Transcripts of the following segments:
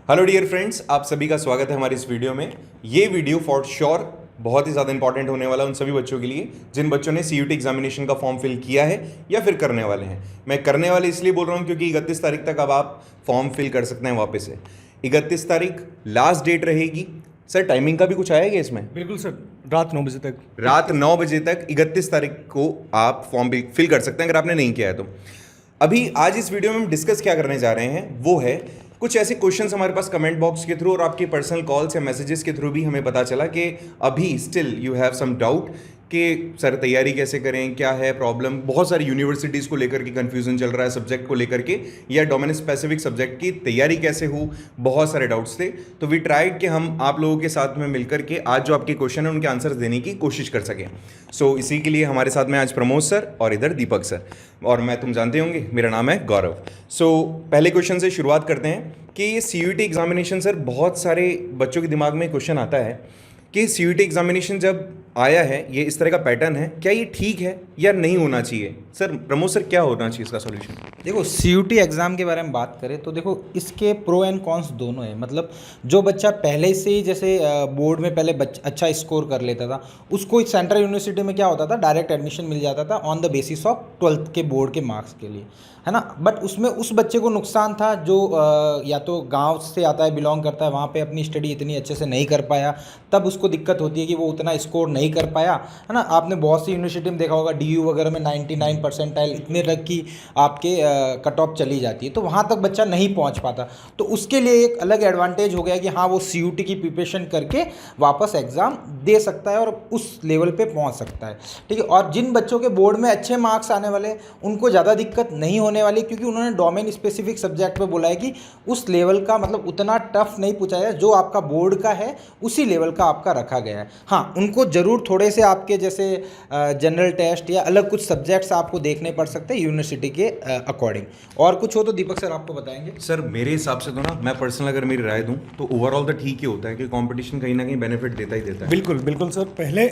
Hello dear friends, आप सभी का स्वागत है हमारी इस वीडियो में। ये वीडियो फॉर श्योर बहुत ही ज़्यादा इंपॉर्टेंट होने वाला है उन सभी बच्चों के लिए जिन बच्चों ने सीयूटी एग्जामिनेशन का फॉर्म फिल किया है या फिर करने वाले हैं। मैं करने वाले इसलिए बोल रहा हूँ क्योंकि 31 तारीख तक अब आप फॉर्म फिल कर सकते हैं वापस से। 31 तारीख लास्ट डेट रहेगी। सर टाइमिंग का भी कुछ आएगा इसमें? बिल्कुल सर, रात 9 बजे तक। रात 9 बजे तक 31 तारीख को आप फॉर्म फिल कर सकते हैं अगर आपने नहीं किया है तो। अभी आज इस वीडियो में हम डिस्कस क्या करने जा रहे हैं वो है कुछ ऐसे क्वेश्चंस हमारे पास कमेंट बॉक्स के थ्रू और आपके पर्सनल कॉल्स या मैसेजेस के थ्रू भी हमें पता चला कि अभी still you have some doubt कि सर तैयारी कैसे करें, क्या है प्रॉब्लम। बहुत सारी यूनिवर्सिटीज़ को लेकर के कन्फ्यूजन चल रहा है सब्जेक्ट को लेकर के, या डोमेन स्पेसिफिक सब्जेक्ट की तैयारी कैसे हो, बहुत सारे डाउट्स थे। तो वी ट्राइड कि हम आप लोगों के साथ में मिलकर के आज जो आपके क्वेश्चन है उनके आंसर देने की कोशिश कर सकें। सो इसी के लिए हमारे साथ में आज प्रमोद सर और इधर दीपक सर, और मैं तुम जानते होंगे मेरा नाम है गौरव। सो पहले क्वेश्चन से शुरुआत करते हैं कि ये सीयूटी एग्जामिनेशन सर, बहुत सारे बच्चों के दिमाग में क्वेश्चन आता है कि सीयूटी एग्जामिनेशन जब आया है, ये इस तरह का पैटर्न है, क्या ये ठीक है या नहीं होना चाहिए? सर प्रमोद सर, क्या होना चाहिए इसका सॉल्यूशन? देखो, सीयूटी एग्ज़ाम के बारे में बात करें तो देखो इसके प्रो एंड कॉन्स दोनों हैं। मतलब जो बच्चा पहले से ही जैसे बोर्ड में पहले अच्छा स्कोर कर लेता था, उसको सेंट्रल यूनिवर्सिटी में क्या होता था, डायरेक्ट एडमिशन मिल जाता था on the basis of 12th के बोर्ड के मार्क्स के लिए, है ना। बट उसमें उस बच्चे को नुकसान था जो या तो गांव से आता है, बिलोंग करता है, वहाँ पे अपनी स्टडी इतनी अच्छे से नहीं कर पाया, तब उसको दिक्कत होती है कि वो उतना स्कोर नहीं कर पाया, है ना। आपने बहुत सी यूनिवर्सिटी में देखा होगा, डीयू वगैरह में 99 परसेंटाइल इतने तक की आपके कट ऑफ चली जाती है, तो वहाँ तक बच्चा नहीं पहुँच पाता। तो उसके लिए एक अलग एडवांटेज हो गया कि हाँ, वो सीयूटी की प्रिपरेशन करके वापस एग्ज़ाम दे सकता है और उस लेवल पे पहुँच सकता है, ठीक है। और जिन बच्चों के बोर्ड में अच्छे मार्क्स आने वाले, उनको ज़्यादा दिक्कत नहीं होने वाली, क्योंकि उन्होंने डोमेन स्पेसिफिक सब्जेक्ट पे बोला है कि उस लेवल का, मतलब उतना टफ नहीं पूछा है, जो आपका बोर्ड का है उसी लेवल का आपका रखा गया है। हाँ, उनको ज़रूर थोड़े से आपके जैसे जनरल टेस्ट या अलग कुछ सब्जेक्ट्स आपको देखने पड़ सकते हैं यूनिवर्सिटी के अकॉर्डिंग। और कुछ हो तो दीपक सर आपको बताएंगे। सर मेरे हिसाब से तो ना, मैं पर्सनल अगर मेरी राय दूं तो ओवरऑल तो ठीक ही होता है कि कंपटीशन कहीं ना कहीं बेनिफिट देता ही देता है। बिल्कुल बिल्कुल सर। पहले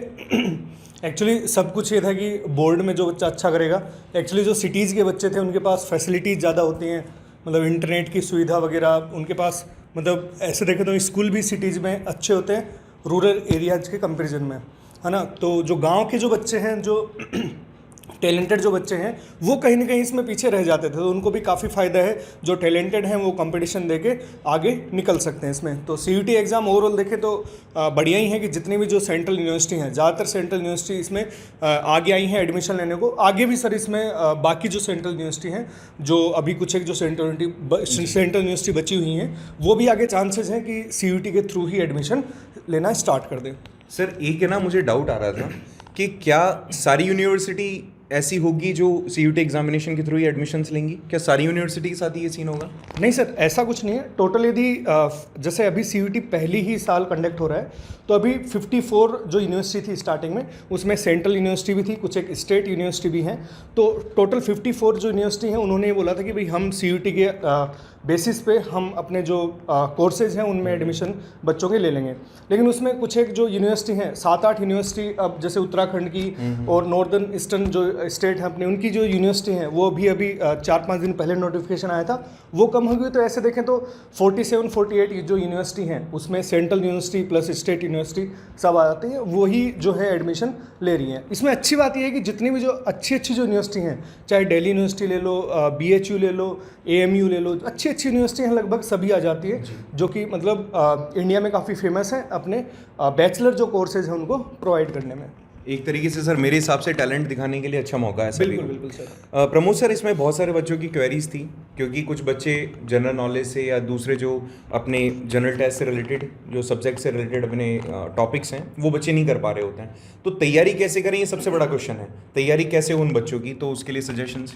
एक्चुअली सब कुछ ये था कि बोर्ड में जो बच्चा अच्छा करेगा, एक्चुअली जो सिटीज़ के बच्चे थे उनके पास फैसिलिटीज़ ज़्यादा होती हैं, मतलब इंटरनेट की सुविधा वगैरह उनके पास, मतलब ऐसे देखें तो स्कूल भी सिटीज़ में अच्छे होते हैं रूरल एरियाज़ के कंपेरिजन में, है ना। तो जो गांव के जो बच्चे हैं, जो टैलेंटेड जो बच्चे हैं, वो कहीं ना कहीं इसमें पीछे रह जाते थे, तो उनको भी काफ़ी फ़ायदा है। जो टैलेंटेड हैं वो कंपटीशन देके आगे निकल सकते हैं इसमें। तो सीयूटी एग्ज़ाम ओवरऑल देखें तो बढ़िया ही है कि जितनी भी जो सेंट्रल यूनिवर्सिटी हैं, ज़्यादातर सेंट्रल यूनिवर्सिटी इसमें आगे आई हैं एडमिशन लेने को। आगे भी सर इसमें बाकी जो सेंट्रल यूनिवर्सिटी हैं, जो अभी कुछ एक जो सेंट्रल यूनिवर्सिटी बची हुई हैं, वो भी आगे चांसेस हैं कि सीयूटी के थ्रू ही एडमिशन लेना स्टार्ट कर दें। सर एक है ना, मुझे डाउट आ रहा था कि क्या सारी यूनिवर्सिटी ऐसी होगी जो सीयूटी एग्जामिनेशन के थ्रू ही एडमिशन्स लेंगी? क्या सारी यूनिवर्सिटी के साथ ये सीन होगा? नहीं सर, ऐसा कुछ नहीं है। टोटल यदि जैसे अभी सीयूटी पहली ही साल कंडक्ट हो रहा है, तो अभी 54 जो यूनिवर्सिटी थी स्टार्टिंग में, उसमें सेंट्रल यूनिवर्सिटी भी थी, कुछ एक स्टेट यूनिवर्सिटी भी हैं। तो टोटल 54 जो यूनिवर्सिटी हैं, उन्होंने ये बोला था कि भाई हम सीयूटी के बेसिस पे हम अपने जो कोर्सेज हैं उनमें एडमिशन बच्चों के ले लेंगे। लेकिन उसमें कुछ एक जो यूनिवर्सिटी हैं, 7-8 यूनिवर्सिटी, अब जैसे उत्तराखंड की और नॉर्दर्न ईस्टर्न जो स्टेट है अपनी, उनकी जो यूनिवर्सिटी हैं वो भी अभी 4-5 दिन पहले नोटिफिकेशन आया था, वो कम हो गई। तो ऐसे देखें तो 47-48 जो यूनिवर्सिटी हैं, उसमें central university plus state university सब आ जाती हैं, वही जो है एडमिशन ले रही हैं। इसमें अच्छी बात यह है कि जितनी भी जो अच्छी जो यूनिवर्सिटी हैं, चाहे दिल्ली यूनिवर्सिटी ले लो, BHU ले लो, AMU ले लो, अच्छी यूनिवर्सिटी हैं, लगभग सभी आ जाती है, जो कि मतलब इंडिया में काफ़ी फेमस है अपने बैचलर जो कोर्सेज हैं उनको प्रोवाइड करने में। एक तरीके से सर मेरे हिसाब से टैलेंट दिखाने के लिए अच्छा मौका है सभी। बिल्कुल बिल्कुल सर। प्रमोद सर, इसमें बहुत सारे बच्चों की क्वेरीज थी, क्योंकि कुछ बच्चे जनरल नॉलेज से या दूसरे जो अपने जनरल टेस्ट से रिलेटेड, जो सब्जेक्ट से रिलेटेड अपने टॉपिक्स हैं, वो बच्चे नहीं कर पा रहे होते हैं। तो तैयारी कैसे करें, ये सबसे बड़ा क्वेश्चन है। तैयारी कैसे हो उन बच्चों की, तो उसके लिए सजेशंस।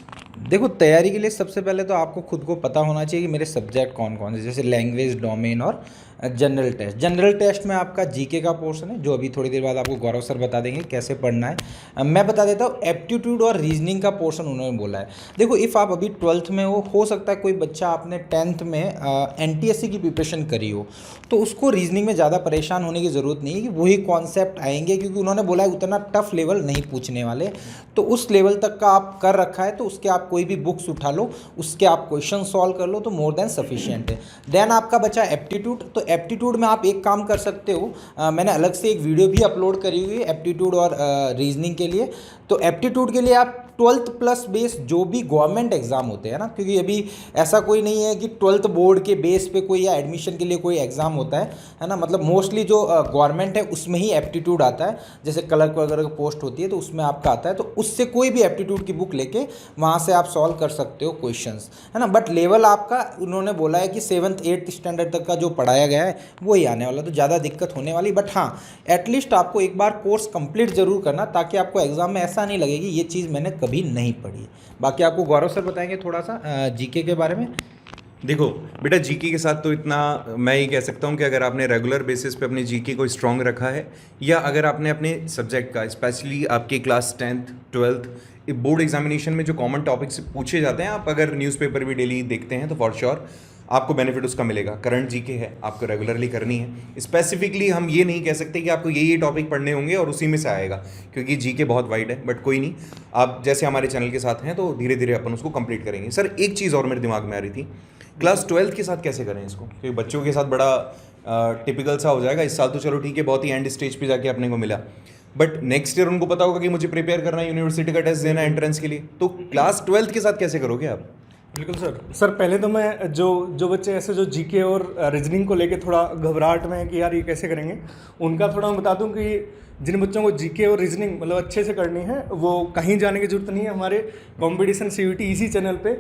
देखो, तैयारी के लिए सबसे पहले तो आपको खुद को पता होना चाहिए कि मेरे सब्जेक्ट कौन कौन से, जैसे लैंग्वेज, डोमेन और जनरल टेस्ट में आपका जीके का पोर्शन है, जो अभी थोड़ी देर बाद आपको गौरव सर बता देंगे कैसे पढ़ना है। मैं बता देता हूँ, एप्टीट्यूड और रीजनिंग का पोर्शन उन्होंने बोला है। देखो, इफ़ आप अभी 12th में हो सकता है कोई बच्चा आपने 10th में एनटीएससी की प्रिपरेशन करी हो, तो उसको रीजनिंग में ज़्यादा परेशान होने की ज़रूरत नहीं है कि वही कॉन्सेप्ट आएंगे, क्योंकि उन्होंने बोला है उतना टफ लेवल नहीं पूछने वाले। तो उस लेवल तक का आप कर रखा है, तो उसके आप कोई भी बुक्स उठा लो, उसके आप क्वेश्चन सॉल्व कर लो, तो मोर देन सफिशिएंट है। देन आपका बचा एप्टीट्यूड। तो एप्टीट्यूड में आप एक काम कर सकते हो, मैंने अलग से एक वीडियो भी अपलोड करी हुई है एप्टीट्यूड और रीजनिंग के लिए। तो एप्टीट्यूड के लिए आप 12th प्लस बेस जो भी गवर्नमेंट एग्ज़ाम होते हैं ना, क्योंकि अभी ऐसा कोई नहीं है कि 12th बोर्ड के बेस पे कोई या एडमिशन के लिए कोई एग्ज़ाम होता है ना। मतलब मोस्टली जो गवर्नमेंट है उसमें ही एप्टीट्यूड आता है, जैसे क्लर्क वगैरह की पोस्ट होती है तो उसमें आपका आता है। तो उससे कोई भी एप्टीट्यूड की बुक लेके वहाँ से आप सॉल्व कर सकते हो क्वेश्चंस, है ना। बट लेवल आपका उन्होंने बोला है कि 7th 8th स्टैंडर्ड तक का जो पढ़ाया गया है वही आने वाला, तो ज़्यादा दिक्कत होने वाली। बट हाँ, एटलीस्ट आपको एक बार कोर्स कंप्लीट ज़रूर करना, ताकि आपको एग्ज़ाम में ऐसा नहीं लगे कि ये चीज़ मैंने कभी नहीं पढ़ी। बाकी आपको गौरव सर बताएंगे थोड़ा सा जीके के बारे में। देखो बेटा, जीके के साथ तो इतना मैं ये कह सकता हूँ कि अगर आपने रेगुलर बेसिस पे अपने जीके को स्ट्रॉन्ग रखा है, या अगर आपने अपने सब्जेक्ट का, स्पेशली आपके class 10th 12th board examination में जो कॉमन टॉपिक्स पूछे जाते हैं, आप अगर न्यूज़पेपर भी डेली देखते हैं तो फॉर श्योर आपको बेनिफिट उसका मिलेगा। करंट जीके है, आपको रेगुलरली करनी है। स्पेसिफिकली हम ये नहीं कह सकते कि आपको ये टॉपिक पढ़ने होंगे और उसी में से आएगा, क्योंकि जीके बहुत वाइड है। बट कोई नहीं, आप जैसे हमारे चैनल के साथ हैं तो धीरे धीरे अपन उसको कंप्लीट करेंगे। सर, एक चीज़ और मेरे दिमाग में आ रही थी, क्लास 12th के साथ कैसे करें इसको? क्योंकि बच्चों के साथ बड़ा टिपिकल सा हो जाएगा। इस साल तो चलो ठीक है, बहुत ही एंड स्टेज पे जाके अपने को मिला, बट नेक्स्ट ईयर उनको पता होगा कि मुझे प्रिपेयर करना है, यूनिवर्सिटी का टेस्ट देना है एंट्रेंस के लिए। तो क्लास 12th के साथ कैसे करोगे आप? बिल्कुल सर पहले तो मैं जो बच्चे ऐसे जो जीके और रीजनिंग को लेके थोड़ा घबराहट में है कि यार ये कैसे करेंगे, उनका थोड़ा मैं बता दूं कि जिन बच्चों को जीके और रीजनिंग मतलब अच्छे से करनी है, वो कहीं जाने की जरूरत नहीं है। हमारे कंपटीशन सीयूईटी इसी चैनल पे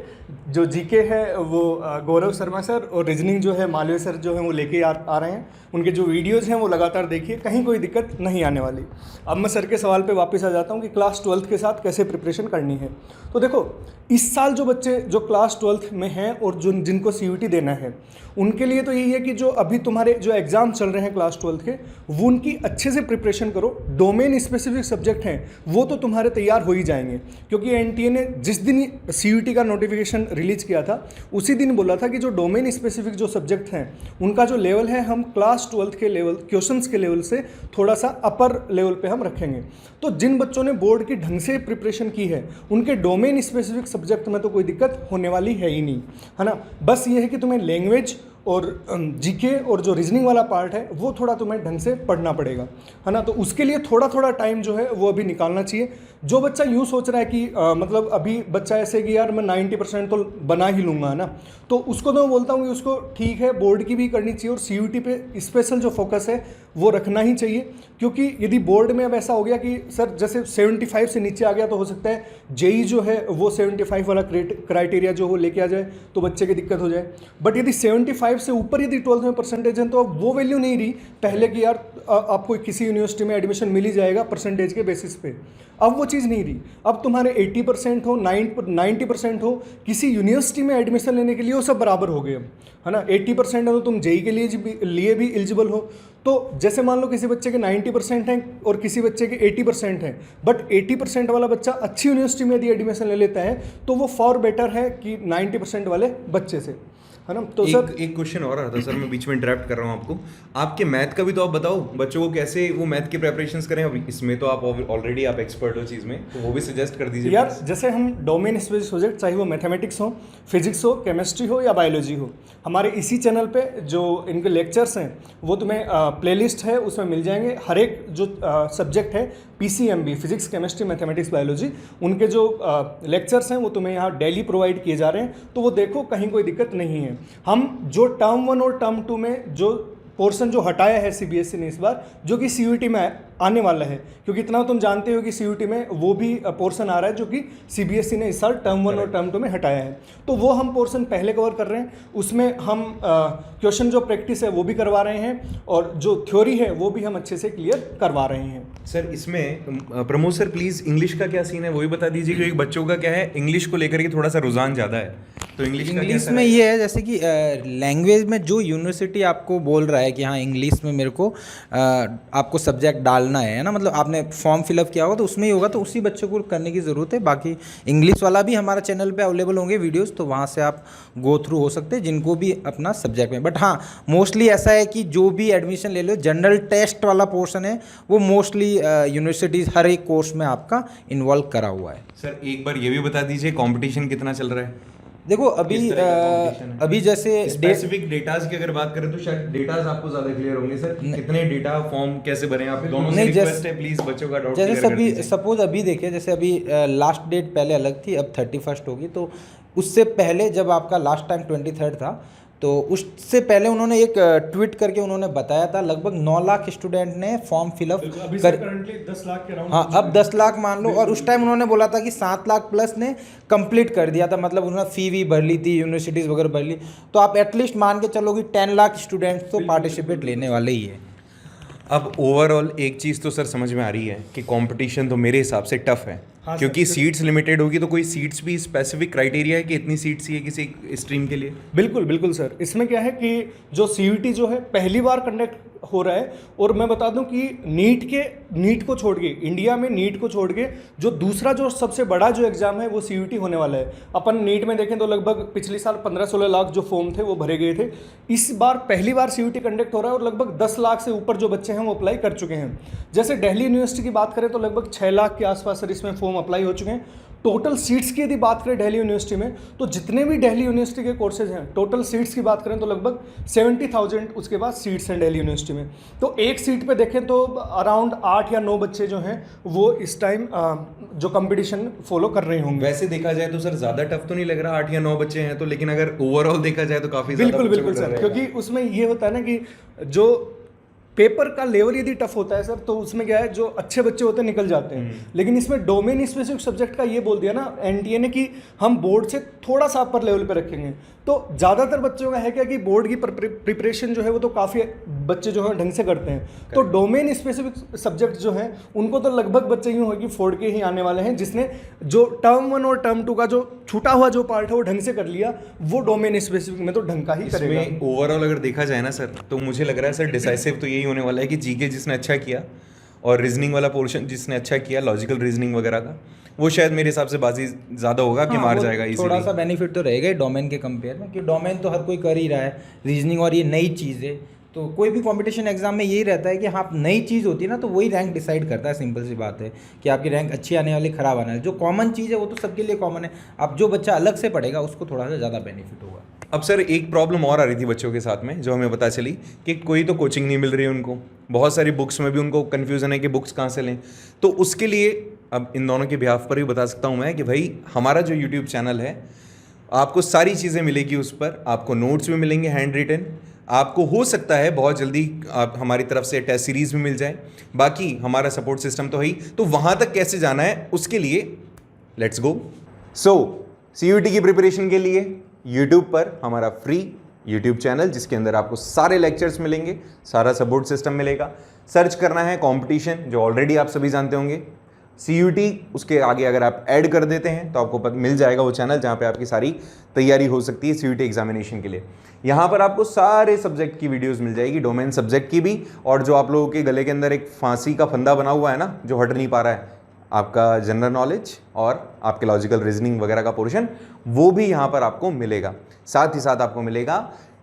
जो जीके है वो गौरव शर्मा सर, और रीजनिंग जो है मालवीय सर जो है वो लेके आ रहे हैं। उनके जो वीडियोज़ हैं वो लगातार देखिए, कहीं कोई दिक्कत नहीं आने वाली। अब मैं सर के सवाल पे वापस आ जाता हूँ कि क्लास 12th के साथ कैसे प्रिपरेशन करनी है। तो देखो, इस साल जो बच्चे जो क्लास 12th में हैं और जिनको सीयूईटी देना है, उनके लिए तो यही है कि जो अभी तुम्हारे जो एग्ज़ाम चल रहे हैं क्लास 12th के, वो उनकी अच्छे से प्रिपरेशन करो। डोमेन स्पेसिफिक सब्जेक्ट हैं वो तो तुम्हारे तैयार हो ही जाएंगे, क्योंकि एनटीए ने जिस दिन सीयूईटी का नोटिफिकेशन रिलीज किया था उसी दिन बोला था कि जो डोमेन स्पेसिफिक जो सब्जेक्ट हैं उनका जो लेवल है हम क्लास 12th के लेवल क्वेश्चंस के लेवल से थोड़ा सा अपर लेवल पे हम रखेंगे। तो जिन बच्चों ने बोर्ड की ढंग से प्रिपरेशन की है उनके डोमेन स्पेसिफिक सब्जेक्ट में तो कोई दिक्कत होने वाली है ही नहीं, है ना। बस ये है कि तुम्हें लैंग्वेज और जीके और जो रीजनिंग वाला पार्ट है वो थोड़ा तुम्हें ढंग से पढ़ना पड़ेगा, है ना। तो उसके लिए थोड़ा थोड़ा टाइम जो है वो अभी निकालना चाहिए। जो बच्चा यूँ सोच रहा है कि मतलब अभी बच्चा ऐसे कि यार मैं 90% तो बना ही लूँगा, है ना, तो उसको तो मैं बोलता हूँ कि उसको ठीक है, बोर्ड की भी करनी चाहिए और सीयूईटी पे स्पेशल जो फोकस है वो रखना ही चाहिए। क्योंकि यदि बोर्ड में अब ऐसा हो गया कि सर जैसे 75 से नीचे आ गया तो हो सकता है जेई जो है वो 75 वाला क्राइटेरिया जो वो लेके आ जाए तो बच्चे की दिक्कत हो जाए। बट यदि 75 से ऊपर यदि 12th में परसेंटेज है तो अब वो वैल्यू नहीं रही पहले कि यार आपको किसी यूनिवर्सिटी में एडमिशन मिल ही जाएगा परसेंटेज के बेसिस पे। अब वो चीज़ नहीं रही। अब तुम्हारे 80% हो 90% हो, किसी यूनिवर्सिटी में एडमिशन लेने के लिए वो सब बराबर हो गए अब, है ना। 80% है तो तुम जेई के लिए भी एलिजिबल हो। तो जैसे मान लो किसी बच्चे के 90% हैं और किसी बच्चे के 80% हैं, बट 80% वाला बच्चा अच्छी यूनिवर्सिटी में यदि एडमिशन ले लेता है तो वो फॉर बेटर है कि 90% वाले बच्चे से, है ना। तो सर एक क्वेश्चन और आता सर, मैं बीच में इंटरप्ट कर रहा हूँ आपको। आपके मैथ का भी तो आप बताओ, बच्चों को कैसे वो मैथ की प्रेपरेशंस करें। अभी इसमें तो आप ऑलरेडी आप एक्सपर्ट हो चीज़ में, तो वो भी सजेस्ट कर दीजिए यार। जैसे हम डोमेन स्पेसिफिक सब्जेक्ट, चाहे वो मैथमेटिक्स हो, फिजिक्स हो, केमिस्ट्री हो या बायोलॉजी हो, हमारे इसी चैनल पे जो इनके लेक्चर्स हैं वो तुम्हें प्लेलिस्ट है उसमें मिल जाएंगे। हर एक जो सब्जेक्ट है PCMB, physics chemistry mathematics biology, उनके जो लेक्चर्स हैं वो तुम्हें यहाँ डेली प्रोवाइड किए जा रहे हैं। तो वो देखो, कहीं कोई दिक्कत नहीं है। हम जो टर्म 1 और टर्म 2 में जो पोर्शन जो हटाया है सीबीएसई ने इस बार, जो कि सीयूईटी में आने वाला है, क्योंकि इतना तुम जानते हो कि सीयूटी में वो भी पोर्शन आ रहा है जो कि सीबीएसई ने इस साल टर्म 1 और टर्म 2 में हटाया है। तो वो हम पोर्शन पहले कवर कर रहे हैं, उसमें हम क्वेश्चन जो प्रैक्टिस है वो भी करवा रहे हैं और जो थ्योरी है वो भी हम अच्छे से क्लियर करवा रहे हैं। सर इसमें प्रमोद सर प्लीज़ इंग्लिश का क्या सीन है वो भी बता दीजिए, क्योंकि बच्चों का क्या है इंग्लिश को लेकर के थोड़ा सा रुझान ज़्यादा है, तो इंग्लिश में ये है जैसे कि लैंग्वेज में जो यूनिवर्सिटी आपको बोल रहा है कि हाँ इंग्लिश में मेरे को आपको सब्जेक्ट डालना है ना, मतलब आपने फॉर्म फिलअप किया होगा तो उसमें ही होगा, तो उसी बच्चे को करने की ज़रूरत है। बाकी इंग्लिश वाला भी हमारा चैनल पे अवेलेबल होंगे वीडियोस, तो वहाँ से आप गो थ्रू हो सकते हैं जिनको भी अपना सब्जेक्ट में। बट हाँ मोस्टली ऐसा है कि जो भी एडमिशन ले लो जनरल टेस्ट वाला पोर्शन है वो मोस्टली यूनिवर्सिटीज़ हर एक कोर्स में आपका इन्वॉल्व करा हुआ है। सर एक बार ये भी बता दीजिए कंपटीशन कितना चल रहा है? देखो अभी जैसे स्पेसिफिक डेटाज की अगर बात करें तो शायद डेटाज आपको ज्यादा क्लियर होंगे सर, कितने डेटा फॉर्म कैसे भरें आप दोनों से रिक्वेस्ट है प्लीज बच्चों का डाउट क्लियर कर दीजिए। जैसे सपोज अभी देखिए जैसे अभी लास्ट डेट पहले अलग थी, अब 31 होगी, तो उससे पहले जब आपका लास्ट टाइम 23 था तो उससे पहले उन्होंने एक ट्वीट करके उन्होंने बताया था लगभग 9 लाख स्टूडेंट ने फॉर्म फिलअप कर, करंटली 10 लाख के अराउंड। हाँ अब 10 लाख मान लो, और उस टाइम उन्होंने बोला था कि 7 लाख प्लस ने कंप्लीट कर दिया था, मतलब उन्होंने फी भी भर ली थी, यूनिवर्सिटीज़ वगैरह भर ली, तो आप एटलीस्ट मान के चलो कि 10 लाख स्टूडेंट्स तो पार्टिसिपेट लेने वाले ही है। अब ओवरऑल एक चीज़ तो सर समझ में आ रही है कि कंपटीशन तो मेरे हिसाब से टफ है, क्योंकि सीट्स लिमिटेड होगी, तो कोई सीट्स भी स्पेसिफिक क्राइटेरिया है कि इतनी सीट्स ही है किसी स्ट्रीम के लिए? बिल्कुल बिल्कुल सर, इसमें क्या है कि जो सीयूटी जो है पहली बार कंडक्ट हो रहा है, और मैं बता दूं कि नीट को छोड़ के, इंडिया में नीट को छोड़ के जो दूसरा जो सबसे बड़ा जो एग्जाम है वो सीयूटी होने वाला है। अपन नीट में देखें तो लगभग पिछले साल 15-16 लाख जो फॉर्म थे वो भरे गए थे, इस बार पहली बार सीयूटी कंडक्ट हो रहा है और लगभग 10 लाख से ऊपर जो बच्चे हैं वो अप्लाई कर चुके हैं। जैसे दिल्ली यूनिवर्सिटी की बात करें तो लगभग 6 लाख के आसपास सर इसमें फॉर्म अप्लाई हो चुके हैं। टोटल सीट्स की यदि बात करें दिल्ली यूनिवर्सिटी में, तो जितने भी दिल्ली यूनिवर्सिटी के कोर्सेज हैं टोटल सीट्स की बात करें तो लगभग 70,000 उसके बाद सीट्स हैं दिल्ली यूनिवर्सिटी में। तो एक सीट पे देखें तो अराउंड 8 या 9 बच्चे जो हैं वो इस टाइम जो कंपटीशन फॉलो कर रहे होंगे। वैसे देखा जाए तो सर ज़्यादा टफ तो नहीं लग रहा, 8 या 9 बच्चे हैं तो, लेकिन अगर ओवरऑल देखा जाए तो काफ़ी बिल्कुल सर, क्योंकि उसमें ये होता है ना कि जो पेपर का लेवल यदि टफ होता है सर तो उसमें क्या है जो अच्छे बच्चे होते हैं निकल जाते हैं, लेकिन इसमें डोमेन स्पेसिफिक सब्जेक्ट का ये बोल दिया ना एनटीए ने कि हम बोर्ड से थोड़ा सा अपर लेवल पे रखेंगे। तो ज़्यादातर बच्चों का है क्या कि बोर्ड की प्रिपरेशन जो है वो तो काफ़ी बच्चे जो है ढंग से करते हैं, तो डोमेन स्पेसिफिक सब्जेक्ट जो हैं उनको तो लगभग बच्चे यूँ होगी फोड़ के ही आने वाले हैं, जिसने जो टर्म 1 और टर्म 2 का जो छूटा हुआ जो पार्ट है वो ढंग से कर लिया, वो डोमेन स्पेसिफिक में तो ढंग का ही करेगा। ओवरऑल अगर देखा जाए ना सर तो मुझे लग रहा है सर डिसाइसिव तो यही होने वाला है कि जीके जिसने अच्छा किया और रीजनिंग वाला पोर्शन जिसने अच्छा किया, लॉजिकल रीजनिंग वगैरह का, वो शायद मेरे हिसाब से बाजी ज़्यादा होगा कि मार जाएगा इजीली। थोड़ा सा बेनिफिट तो रहेगा डोमेन के कंपेयर में, कि डोमेन तो हर कोई कर ही रहा है, रीजनिंग और ये नई चीज़ है, तो कोई भी कंपटीशन एग्जाम में यही रहता है कि हाँ नई चीज़ होती है ना तो वही रैंक डिसाइड करता है। सिंपल सी बात है कि आपकी रैंक अच्छी आने वाली, खराब आने वाली, जो कॉमन चीज़ है वो तो सबके लिए कॉमन है, अब जो बच्चा अलग से पढ़ेगा उसको थोड़ा सा ज़्यादा बेनिफिट होगा। अब सर एक प्रॉब्लम और आ रही थी बच्चों के साथ में जो हमें पता चली कि कोई तो कोचिंग नहीं मिल रही है उनको, बहुत सारी बुक्स में भी उनको कन्फ्यूज़न है कि बुक्स कहाँ से लें। तो उसके लिए अब इन दोनों के बिहाफ पर भी बता सकता हूँ मैं कि भाई हमारा जो यूट्यूब चैनल है आपको सारी चीज़ें मिलेगी उस पर, आपको नोट्स भी मिलेंगे हैंड रिटन, आपको हो सकता है बहुत जल्दी आप हमारी तरफ से टेस्ट सीरीज़ भी मिल जाए, बाकी हमारा सपोर्ट सिस्टम तो है ही। तो वहाँ तक कैसे जाना है उसके लिए लेट्स गो। सो सीयूटी की प्रिपरेशन के लिए यूट्यूब पर हमारा फ्री यूट्यूब चैनल जिसके अंदर आपको सारे लेक्चर्स मिलेंगे, सारा सपोर्ट सिस्टम मिलेगा। सर्च करना है कंपटीशन, जो ऑलरेडी आप सभी जानते होंगे, सीयूटी, उसके आगे अगर आप ऐड कर देते हैं तो आपको मिल जाएगा वो चैनल जहाँ पे आपकी सारी तैयारी हो सकती है सीयूटी एग्जामिनेशन के लिए। यहाँ पर आपको सारे सब्जेक्ट की वीडियोस मिल जाएगी, डोमेन सब्जेक्ट की भी, और जो आप लोगों के गले के अंदर एक फांसी का फंदा बना हुआ है ना जो हट नहीं पा रहा है, आपका जनरल नॉलेज और आपके लॉजिकल रीजनिंग वगैरह का पोर्शन, वो भी यहाँ पर आपको मिलेगा। साथ ही साथ आपको मिलेगा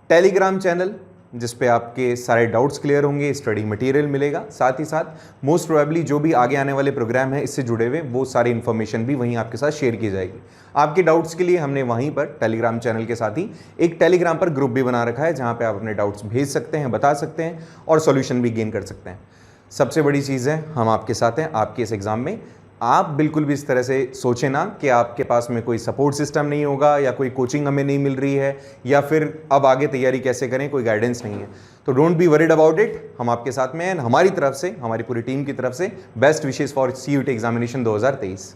टेलीग्राम चैनल जिस पे आपके सारे डाउट्स क्लियर होंगे, स्टडी मटेरियल मिलेगा। साथ ही साथ मोस्ट प्रोबेबली जो भी आगे आने वाले प्रोग्राम है इससे जुड़े हुए वो सारी इन्फॉर्मेशन भी वहीं आपके साथ शेयर की जाएगी। आपके डाउट्स के लिए हमने वहीं पर टेलीग्राम चैनल के साथ ही एक टेलीग्राम पर ग्रुप भी बना रखा है जहाँ पे आप अपने डाउट्स भेज सकते हैं, बता सकते हैं और सॉल्यूशन भी गेन कर सकते हैं। सबसे बड़ी चीज़ है हम आपके साथ हैं आपके इस एग्ज़ाम में। आप बिल्कुल भी इस तरह से सोचें ना कि आपके पास में कोई सपोर्ट सिस्टम नहीं होगा या कोई कोचिंग हमें नहीं मिल रही है या फिर अब आगे तैयारी कैसे करें, कोई गाइडेंस नहीं है। तो don't be worried about it, हम आपके साथ में हैं। हमारी तरफ से, हमारी पूरी टीम की तरफ से best wishes for CUET examination 2023।